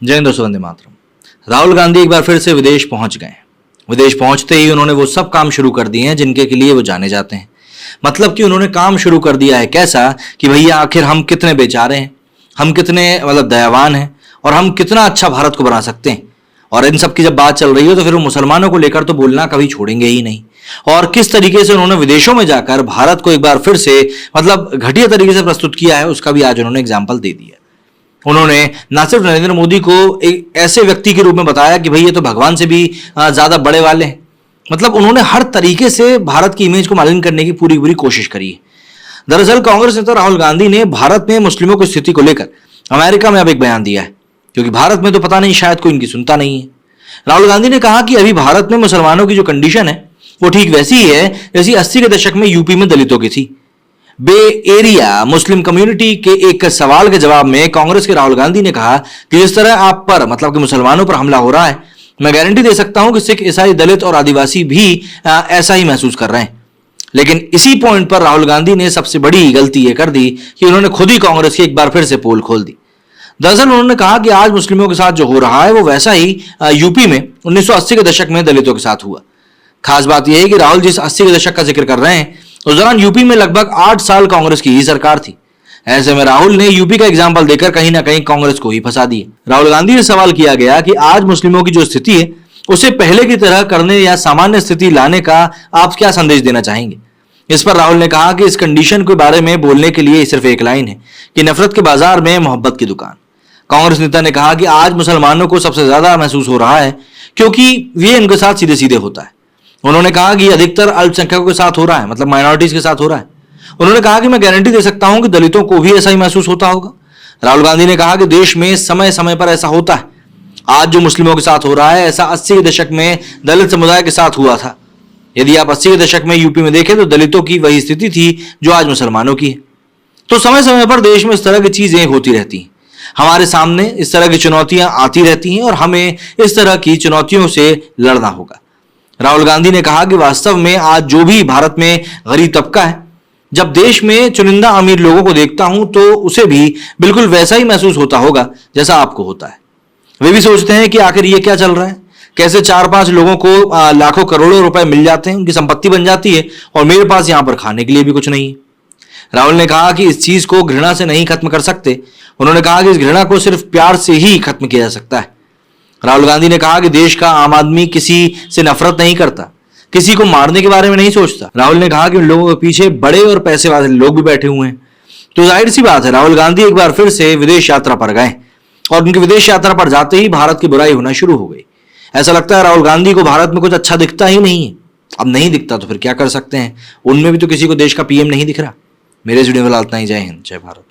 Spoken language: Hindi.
जय हिंद दोस्तों, वंदे मातरम। राहुल गांधी एक बार फिर से विदेश पहुंच गए। विदेश पहुंचते ही उन्होंने वो सब काम शुरू कर दिए हैं जिनके के लिए वो जाने जाते हैं। मतलब कि उन्होंने काम शुरू कर दिया है कैसा कि भैया आखिर हम कितने बेचारे हैं, हम कितने दयावान हैं और हम कितना अच्छा भारत को बना सकते हैं। और इन सब की जब बात चल रही हो तो फिर वो मुसलमानों को लेकर तो बोलना कभी छोड़ेंगे ही नहीं। और किस तरीके से उन्होंने विदेशों में जाकर भारत को एक बार फिर से घटिया तरीके से प्रस्तुत किया है, उसका भी आज उन्होंने एग्जाम्पल दे दिया। उन्होंने न सिर्फ नरेंद्र मोदी को एक ऐसे व्यक्ति के रूप में बताया कि भाई ये तो भगवान से भी ज्यादा बड़े वाले हैं। उन्होंने हर तरीके से भारत की इमेज को मालिन करने की पूरी पूरी कोशिश करी है। दरअसल कांग्रेस नेता राहुल गांधी ने भारत में मुस्लिमों की स्थिति को लेकर अमेरिका में अब एक बयान दिया है, क्योंकि भारत में तो पता नहीं शायद कोई इनकी सुनता नहीं है। राहुल गांधी ने कहा कि अभी भारत में मुसलमानों की जो कंडीशन है वो ठीक वैसी ही है जैसी 80 के दशक में यूपी में दलितों की थी। बे एरिया मुस्लिम कम्युनिटी के एक सवाल के जवाब में कांग्रेस के राहुल गांधी ने कहा कि जिस तरह आप पर कि मुसलमानों पर हमला हो रहा है, मैं गारंटी दे सकता हूं कि सिख, ईसाई, दलित और आदिवासी भी ऐसा ही महसूस कर रहे हैं। लेकिन इसी पॉइंट पर राहुल गांधी ने सबसे बड़ी गलती यह कर दी कि उन्होंने खुद ही कांग्रेस की एक बार फिर से पोल खोल दी। दरअसल उन्होंने कहा कि आज मुस्लिमों के साथ जो हो रहा है वो वैसा ही यूपी में 1980 के दशक में दलितों के साथ हुआ। खास बात यह है कि राहुल जिस 80 के दशक का जिक्र कर रहे हैं उस दौरान यूपी में लगभग 8 साल कांग्रेस की ही सरकार थी। ऐसे में राहुल ने यूपी का एग्जाम्पल देकर कहीं ना कहीं कांग्रेस को ही फंसा दिया। राहुल गांधी से सवाल किया गया कि आज मुस्लिमों की जो स्थिति है उसे पहले की तरह करने या सामान्य स्थिति लाने का आप क्या संदेश देना चाहेंगे। इस पर राहुल ने कहा कि इस कंडीशन के बारे में बोलने के लिए सिर्फ एक लाइन है कि नफरत के बाजार में मोहब्बत की दुकान। कांग्रेस नेता ने कहा कि आज मुसलमानों को सबसे ज्यादा महसूस हो रहा है क्योंकि ये इनके साथ सीधे सीधे होता है। उन्होंने कहा कि अधिकतर अल्पसंख्यकों के साथ हो रहा है, माइनॉरिटीज के साथ हो रहा है। उन्होंने कहा कि मैं गारंटी दे सकता हूं कि दलितों को भी ऐसा ही महसूस होता होगा। राहुल गांधी ने कहा कि देश में समय समय पर ऐसा होता है। आज जो मुस्लिमों के साथ हो रहा है ऐसा 80 के दशक में दलित समुदाय के साथ हुआ था। यदि आप 80 के दशक में यूपी में देखें तो दलितों की वही स्थिति थी जो आज मुसलमानों की है। तो समय समय पर देश में इस तरह की चीजें होती रहती हैं। हमारे सामने इस तरह की चुनौतियां आती रहती हैं और हमें इस तरह की चुनौतियों से लड़ना होगा। राहुल गांधी ने कहा कि वास्तव में आज जो भी भारत में गरीब तबका है, जब देश में चुनिंदा अमीर लोगों को देखता हूं तो उसे भी बिल्कुल वैसा ही महसूस होता होगा जैसा आपको होता है। वे भी सोचते हैं कि आखिर ये क्या चल रहा है, कैसे 4-5 लोगों को लाखों करोड़ों रुपए मिल जाते हैं, उनकी संपत्ति बन जाती है और मेरे पास यहां पर खाने के लिए भी कुछ नहीं है। राहुल ने कहा कि इस चीज को घृणा से नहीं खत्म कर सकते। उन्होंने कहा कि इस घृणा को सिर्फ प्यार से ही खत्म किया जा सकता है। राहुल गांधी ने कहा कि देश का आम आदमी किसी से नफरत नहीं करता, किसी को मारने के बारे में नहीं सोचता। राहुल ने कहा कि उन लोगों के पीछे बड़े और पैसे वाले लोग भी बैठे हुए हैं। तो जाहिर सी बात है राहुल गांधी एक बार फिर से विदेश यात्रा पर गए और उनकी विदेश यात्रा पर जाते ही भारत की बुराई होना शुरू हो गई। ऐसा लगता है राहुल गांधी को भारत में कुछ अच्छा दिखता ही नहीं है। अब नहीं दिखता तो फिर क्या कर सकते हैं, उनमें भी तो किसी को देश का पीएम नहीं दिख रहा। मेरे वीडियो में इतना ही। जय हिंद, जय भारत।